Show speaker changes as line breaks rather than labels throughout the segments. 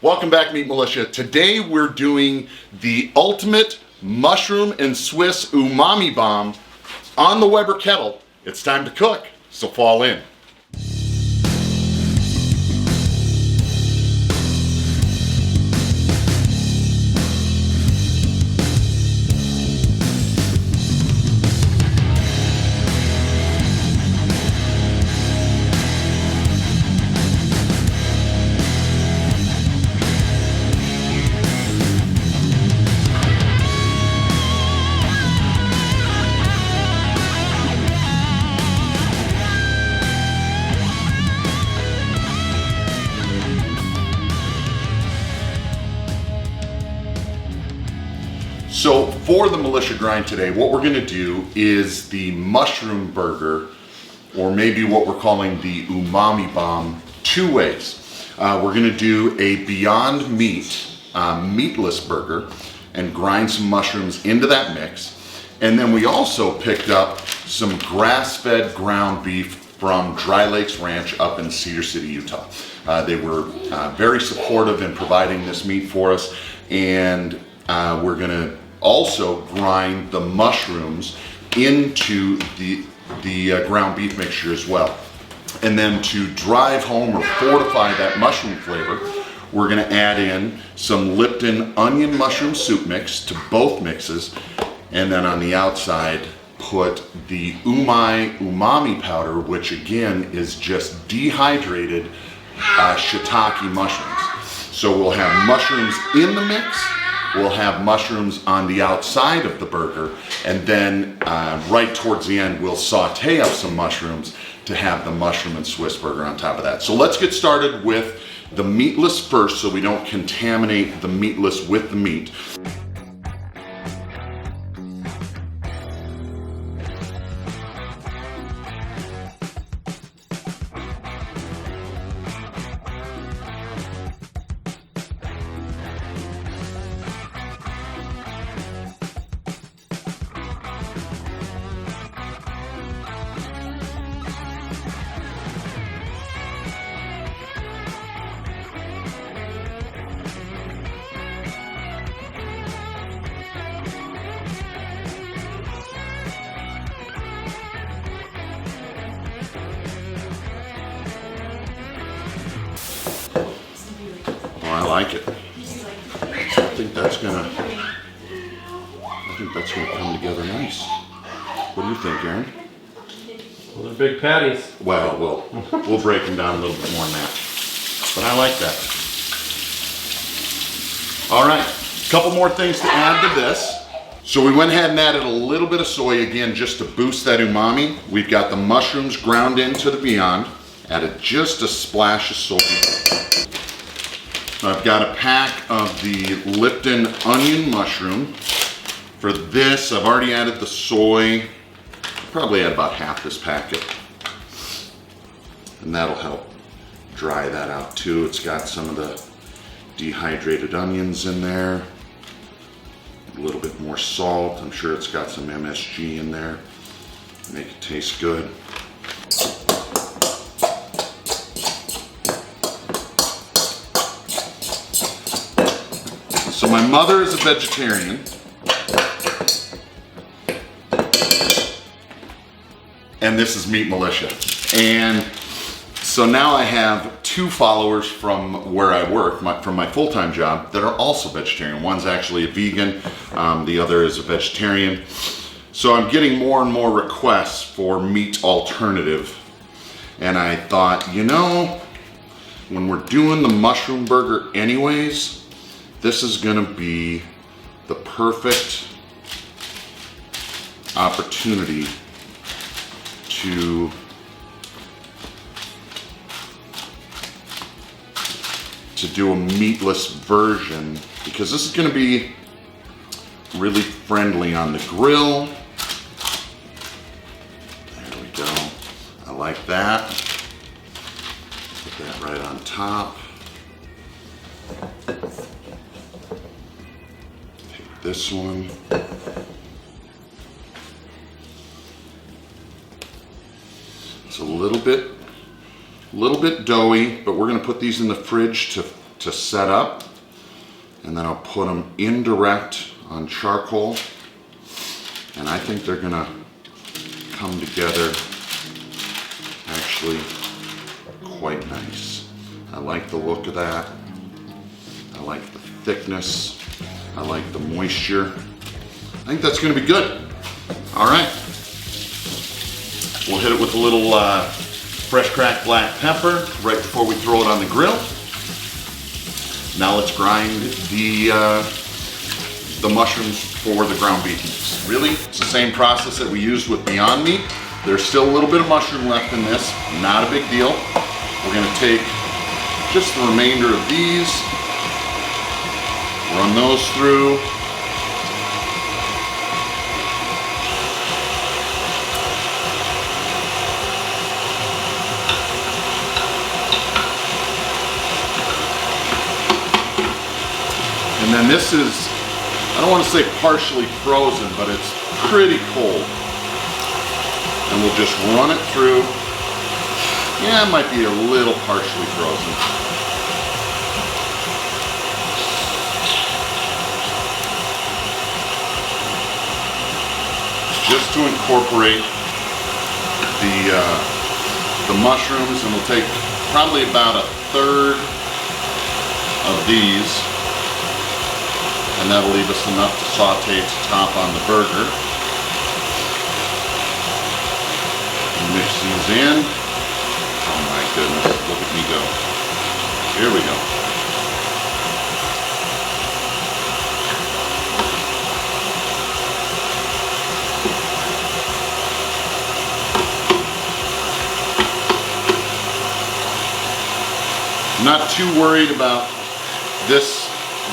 Welcome back, Meat Militia. Today we're doing the ultimate mushroom and Swiss umami bomb on the Weber kettle. It's time to cook, so fall in. So for the militia grind today, what we're gonna do is the mushroom burger, or maybe what we're calling the umami bomb, two ways. We're gonna do a Beyond Meat meatless burger and grind some mushrooms into that mix. And then we also picked up some grass-fed ground beef from Dry Lakes Ranch up in Cedar City, Utah. They were very supportive in providing this meat for us, and we're gonna also grind the mushrooms into the ground beef mixture as well. And then to drive home or fortify that mushroom flavor, we're gonna add in some Lipton onion mushroom soup mix to both mixes. And then on the outside, put the umami powder, which again is just dehydrated shiitake mushrooms. So we'll have mushrooms in the mix, we'll have mushrooms on the outside of the burger, and then right towards the end, we'll saute up some mushrooms to have the mushroom and Swiss burger on top of that. So let's get started with the meatless first so we don't contaminate the meatless with the meat. I like it. I think that's gonna come together nice. What do you think, Aaron?
Well, they're big patties.
Well, we'll break them down a little bit more than that. But I like that. All right, a couple more things to add to this. So we went ahead and added a little bit of soy again just to boost that umami. We've got the mushrooms ground into the Beyond. Added just a splash of soy. I've got a pack of the Lipton onion mushroom. For this, I've already added the soy. I'll probably add about half this packet. And that'll help dry that out too. It's got some of the dehydrated onions in there. A little bit more salt. I'm sure it's got some MSG in there. Make it taste good. So my mother is a vegetarian, and this is Meat Militia. And so now I have two followers from where I work, from my full-time job, that are also vegetarian. One's actually a vegan, the other is a vegetarian. So I'm getting more and more requests for meat alternative. And I thought, you know, when we're doing the mushroom burger anyways, this is gonna be the perfect opportunity to do a meatless version, because this is gonna be really friendly on the grill. There we go. I like that. Put that right on top. Take this one. It's a little bit doughy, but we're gonna put these in the fridge to to set up, and then I'll put them indirect on charcoal, and I think they're gonna come together actually quite nice. I like the look of that. I like the thickness. I like the moisture. I think that's gonna be good. All right. We'll hit it with a little fresh cracked black pepper right before we throw it on the grill. Now let's grind the mushrooms for the ground beef mix. Really, it's the same process that we used with Beyond Meat. There's still a little bit of mushroom left in this, not a big deal. We're gonna take just the remainder of these, run those through. And then this is, I don't want to say partially frozen, but it's pretty cold. And we'll just run it through. Yeah, it might be a little partially frozen. Just to incorporate the mushrooms, and we'll take probably about a third of these. And that'll leave us enough to saute to top on the burger. Mix these in. Oh my goodness, look at me go. Here we go. I'm not too worried about this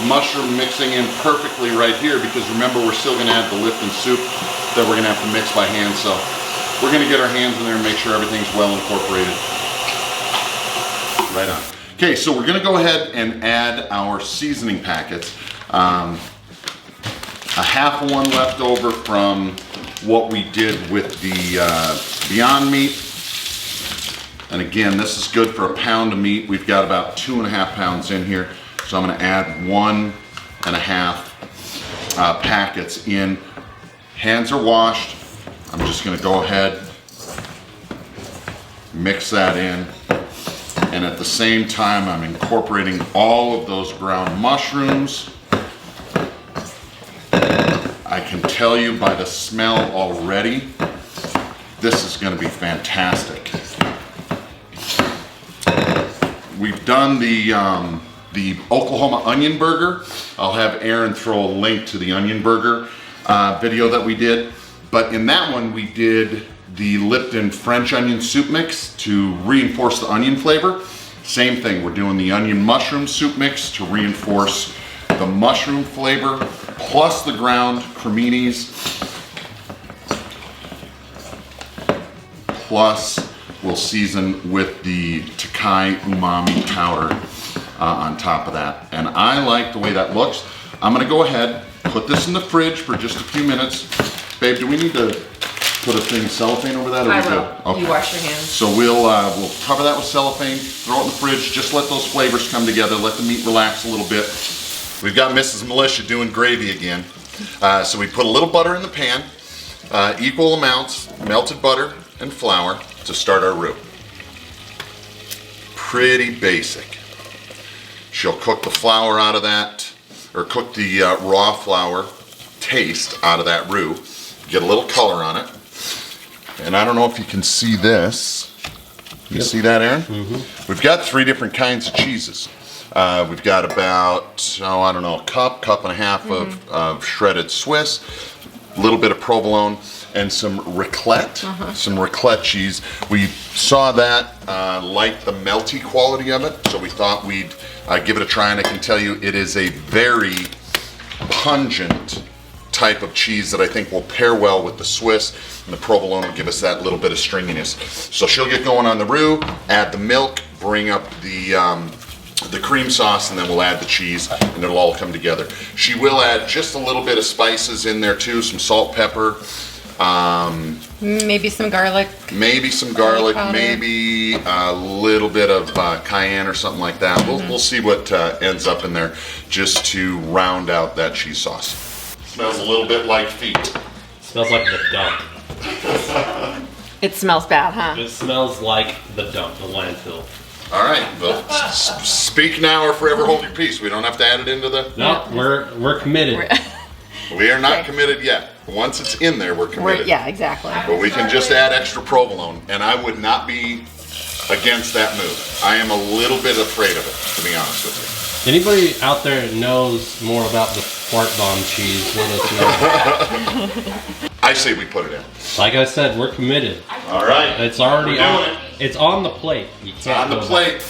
mushroom mixing in perfectly right here, because remember, we're still going to have the Lipton soup that we're going to have to mix by hand, so we're going to get our hands in there and make sure everything's well incorporated. Right on. Okay, so we're going to go ahead and add our seasoning packets. A half of one left over from what we did with the Beyond Meat. And again, this is good for a pound of meat. We've got about 2.5 pounds in here. So I'm going to add 1.5 packets in. Hands are washed. I'm just going to go ahead, mix that in, and at the same time I'm incorporating all of those ground mushrooms. I can tell you by the smell already, this is going to be fantastic. We've done the Oklahoma onion burger. I'll have Aaron throw a link to the onion burger video that we did. But in that one, we did the Lipton French onion soup mix to reinforce the onion flavor. Same thing, we're doing the onion mushroom soup mix to reinforce the mushroom flavor, plus the ground creminis, plus we'll season with the Takai umami powder on top of that. And I like the way that looks. I'm gonna go ahead, put this in the fridge for just a few minutes. Babe, do we need to put a thing of cellophane over that? Or
I
we
will.
good? Okay.
You wash your hands.
So we'll cover that with cellophane, throw it in the fridge, just let those flavors come together, let the meat relax a little bit. We've got Mrs. Militia doing gravy again. So we put a little butter in the pan, equal amounts, melted butter and flour to start our roux. Pretty basic. She'll cook the flour out of that, or cook the raw flour taste out of that roux, get a little color on it. And I don't know if you can see this. You see that, Aaron? Mm-hmm. We've got 3 different kinds of cheeses. We've got about, I don't know, a cup and a half of shredded Swiss, a little bit of provolone, and some raclette, some raclette cheese. We saw that, liked the melty quality of it, so we thought we'd give it a try, and I can tell you it is a very pungent type of cheese that I think will pair well with the Swiss, and the provolone will give us that little bit of stringiness. So she'll get going on the roux, add the milk, bring up the cream sauce, and then we'll add the cheese, and it'll all come together. She will add just a little bit of spices in there too, some salt, pepper,
Maybe some garlic.
Maybe some garlic,
powder.
maybe a little bit of cayenne or something like that. We'll see what ends up in there just to round out that cheese sauce. Smells a little bit like feet.
Smells like the dump.
It smells bad, huh?
It smells like the dump, the landfill.
All right, well, speak now or forever hold your peace. We don't have to add it into the...
No, we're committed.
We are not
Okay.
committed yet. Once it's in there, we're committed.
Yeah, exactly.
But we can just add extra provolone, and I would not be against that move. I am a little bit afraid of it, to be honest with you.
Anybody out there knows more about the fart bomb cheese, let us know.
I say we put it in.
Like I said, we're committed.
All right.
It's already
We're doing
on.
it.
It's on the plate. You
It's
can't
on the
go
plate.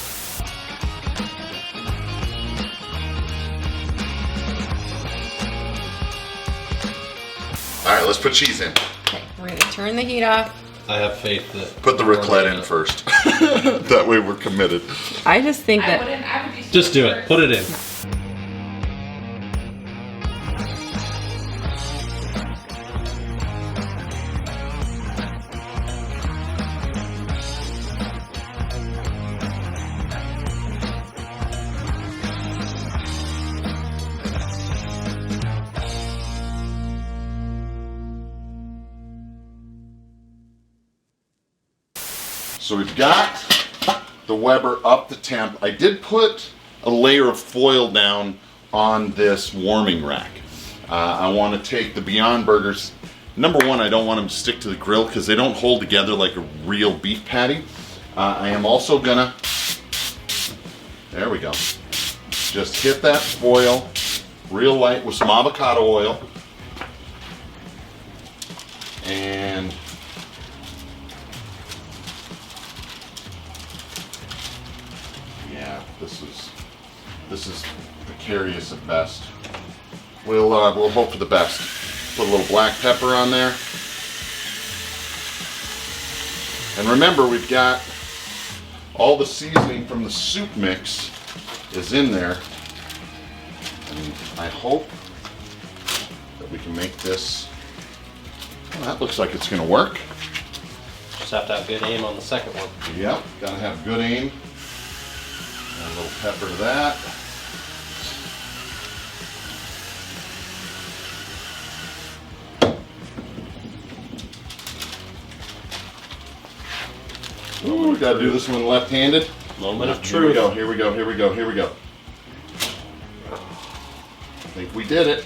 All right, let's put cheese in.
Okay, we're gonna turn the heat off.
back. I have faith that.
Put the raclette in first. That way we're committed.
I just think that
Just do it. Put it in.
So we've got the Weber up to temp. I did put a layer of foil down on this warming rack. I want to take the Beyond Burgers. Number one, I don't want them to stick to the grill because they don't hold together like a real beef patty. I am also gonna, there we go, just hit that foil real light with some avocado oil. And yeah, this is precarious at best. We'll hope for the best. Put a little black pepper on there. And remember, we've got all the seasoning from the soup mix is in there. And I hope that we can make this, well, that looks like it's gonna work.
Just have to have good aim on the second one.
Yep, gotta have good aim. Add a little pepper to that. Ooh, we gotta do this one left-handed.
Moment of
Here we
truth.
go, here we go, here we go, here we go. I think we did it.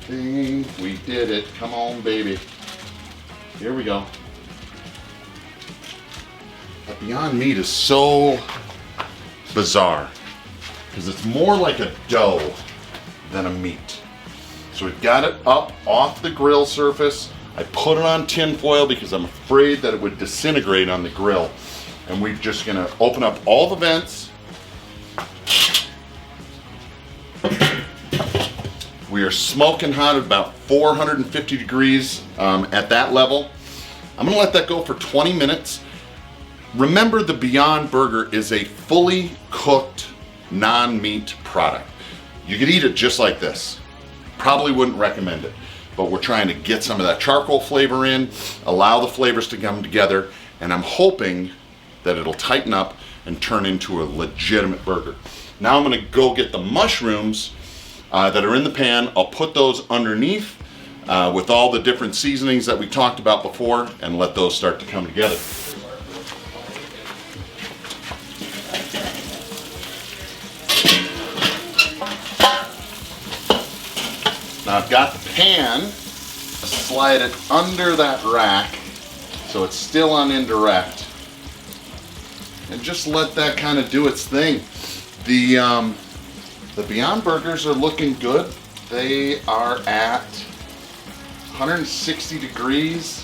I think we did it. Come on, baby. Here we go. But Beyond Meat is so bizarre because it's more like a dough than a meat. So we've got it up off the grill surface. I put it on tin foil because I'm afraid that it would disintegrate on the grill. And we're just gonna open up all the vents. We are smoking hot at about 450 degrees at that level. I'm gonna let that go for 20 minutes. Remember, the Beyond Burger is a fully cooked non-meat product. You could eat it just like this. Probably wouldn't recommend it, but we're trying to get some of that charcoal flavor in, allow the flavors to come together, and I'm hoping that it'll tighten up and turn into a legitimate burger. Now I'm gonna go get the mushrooms that are in the pan. I'll put those underneath with all the different seasonings that we talked about before and let those start to come together. Now I've got the pan, slide it under that rack so it's still on indirect, and just let that kind of do its thing. The Beyond Burgers are looking good. They are at 160 degrees,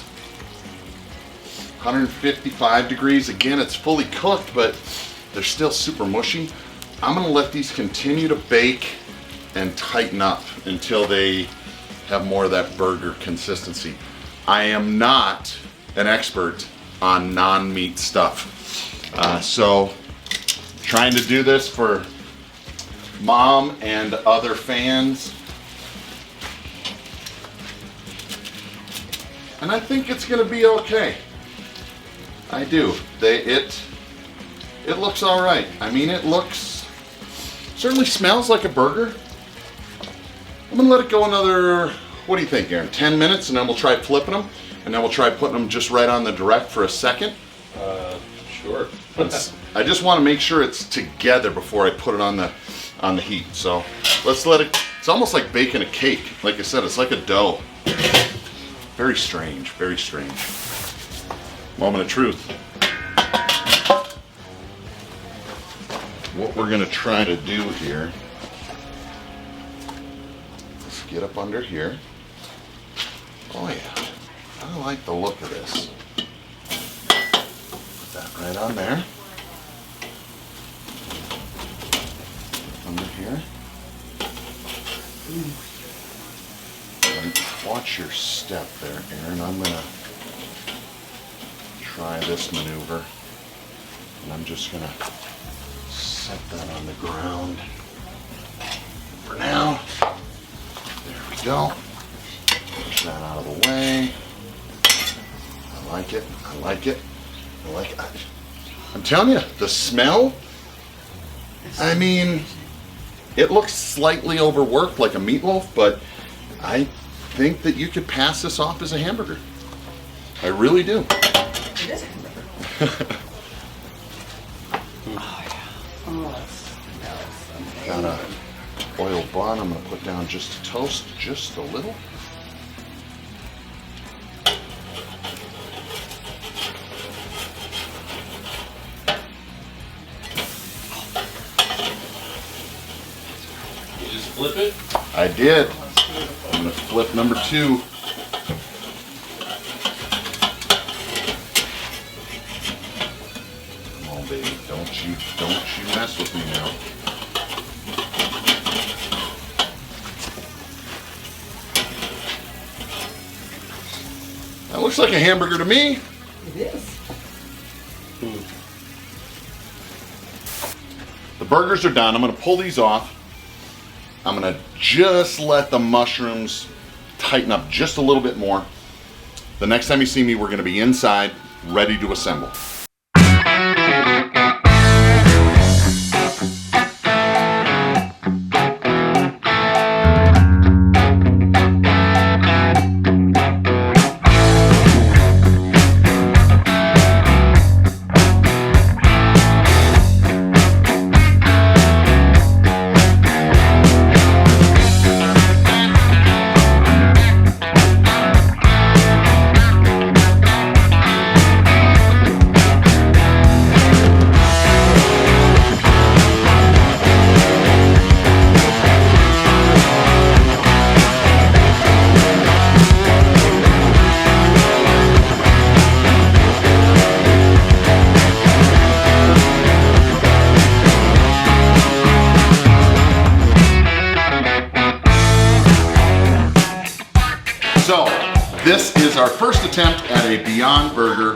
155 degrees. Again, it's fully cooked, but they're still super mushy. I'm gonna let these continue to bake and tighten up until they have more of that burger consistency. I am not an expert on non-meat stuff. So trying to do this for Mom and other fans. and I think it's gonna be okay. I do. It looks all right. I mean, it certainly smells like a burger. I'm gonna let it go another, what do you think, Aaron? 10 minutes, and then we'll try flipping them, and then we'll try putting them just right on the direct for a second.
Sure.
I just want to make sure it's together before I put it on the heat. So let's let it. It's almost like baking a cake. Like I said, it's like a dough. Very strange. Very strange. Moment of truth. What we're gonna try to do here. Let's get up under here. Oh yeah, I like the look of this. That right on there. Under here. And watch your step there, Aaron. I'm gonna try this maneuver. And I'm just gonna set that on the ground for now. There we go. Push that out of the way. I like it. I like it. I'm telling you, the smell, I mean, it looks slightly overworked like a meatloaf, but I think that you could pass this off as a hamburger. I really do.
It is a hamburger.
Got a oil bun I'm going to put down just to toast just a little.
You just flip it?
I did. I'm going to flip number 2. Come on, baby. Don't you mess with me now. That looks like a hamburger to me.
It is.
The burgers are done. I'm going to pull these off. I'm going to just let the mushrooms tighten up just a little bit more. The next time you see me, we're going to be inside, ready to assemble. So, this is our first attempt at a Beyond Burger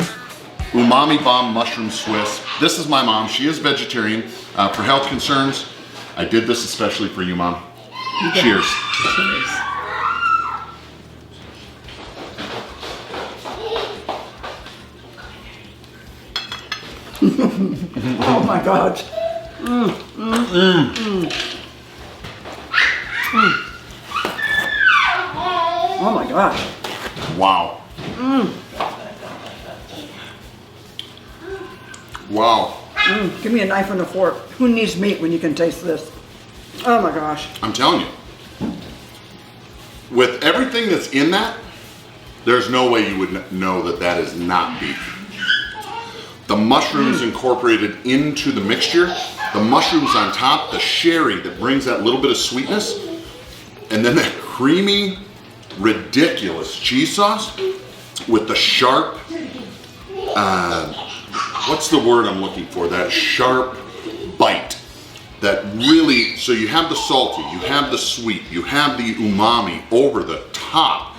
Umami Bomb Mushroom Swiss. This is my mom. She is vegetarian. For health concerns, I did this especially for you, Mom. Cheers.
Cheers. Oh my God. Oh my gosh.
Wow. Wow.
Give me a knife and a fork. Who needs meat when you can taste this? Oh my gosh.
I'm telling you. With everything that's in that, there's no way you would know that that is not beef. The mushrooms incorporated into the mixture, the mushrooms on top, the sherry that brings that little bit of sweetness, and then that creamy, ridiculous cheese sauce with the sharp, what's the word I'm looking for? That sharp bite that really, so you have the salty, you have the sweet, you have the umami over the top.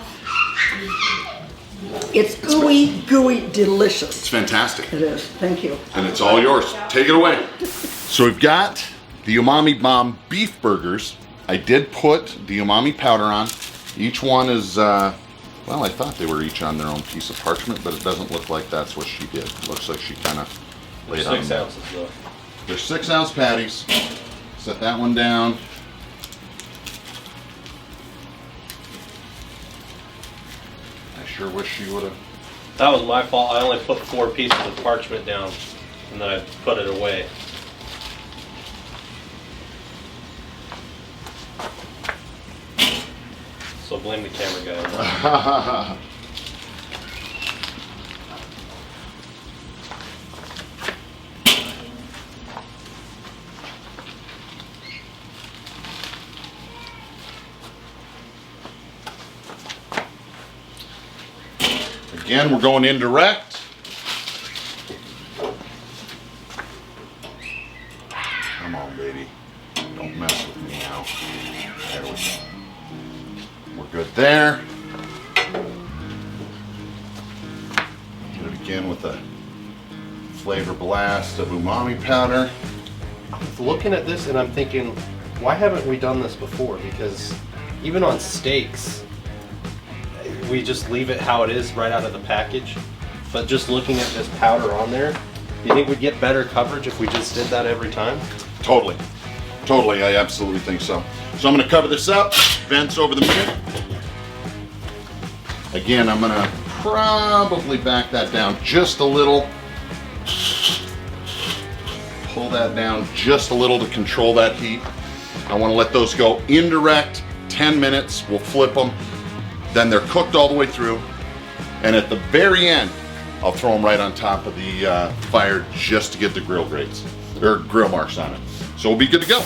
It's gooey, gooey, delicious.
It's fantastic.
It is. Thank you.
And it's all yours. Take it away. So we've got the Umami Bomb beef burgers. I did put the umami powder on. Each one is, well, Well, I thought they were each on their own piece of parchment, but it doesn't look like that's what she did. Looks like she kind of laid on
6 ounces though.
They're 6-ounce patties. Set that one down. I sure wish she would have.
That was my fault. I only put 4 pieces of parchment down, and then I put it away. So blame the camera guy.
Again, we're going indirect. Come on, baby. Don't mess with me now. There we go. We're good there. Hit it again with a flavor blast of umami powder.
Looking at this and I'm thinking, why haven't we done this before? Because even on steaks, we just leave it how it is right out of the package. But just looking at this powder on there, do you think we'd get better coverage if we just did that every time?
Totally. Totally, I absolutely think so. So I'm gonna cover this up, vents over the meat. Again, I'm gonna probably back that down just a little. Pull that down just a little to control that heat. I wanna let those go indirect, 10 minutes, we'll flip them. Then they're cooked all the way through. And at the very end, I'll throw them right on top of the fire just to get the grill grates, or grill marks on it. So we'll be good to go.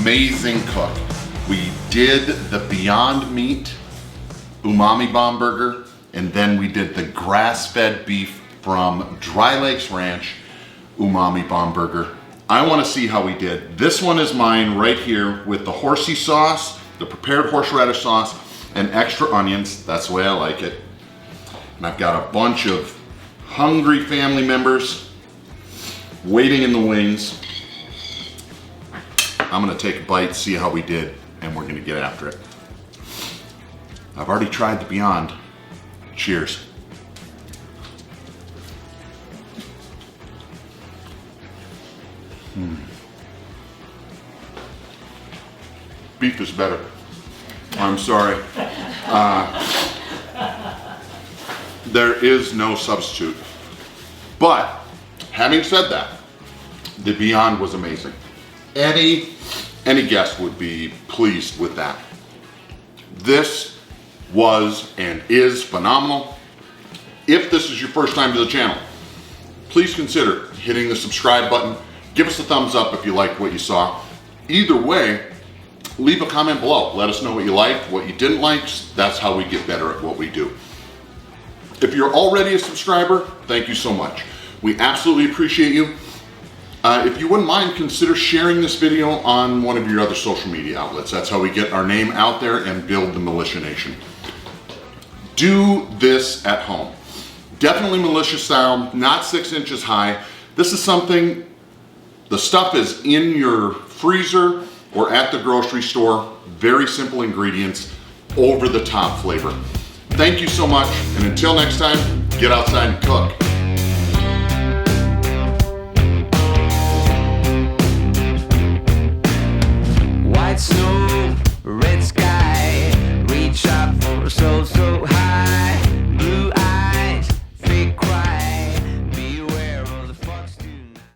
amazing cook. We did the Beyond Meat Umami Bomb Burger, and then we did the grass-fed beef from Dry Lakes Ranch Umami Bomb Burger. I want to see how we did. This one is mine right here with the horsey sauce, the prepared horseradish sauce, and extra onions. That's the way I like it. And I've got a bunch of hungry family members waiting in the wings. I'm gonna take a bite, see how we did, and we're gonna get after it. I've already tried the Beyond. Cheers. Beef is better. I'm sorry. There is no substitute. But, having said that, the Beyond was amazing. Any guest would be pleased with that. This was and is phenomenal. If this is your first time to the channel, please consider hitting the subscribe button. Give us a thumbs up if you liked what you saw. Either way, leave a comment below. Let us know what you liked, what you didn't like. That's how we get better at what we do. If you're already a subscriber, thank you so much. We absolutely appreciate you. If you wouldn't mind, consider sharing this video on one of your other social media outlets. That's how we get our name out there and build the Militia Nation. Do this at home. Definitely militia style, not 6 inches high. This is something, the stuff is in your freezer or at the grocery store. Very simple ingredients, over the top flavor. Thank you so much, and until next time, get outside and cook.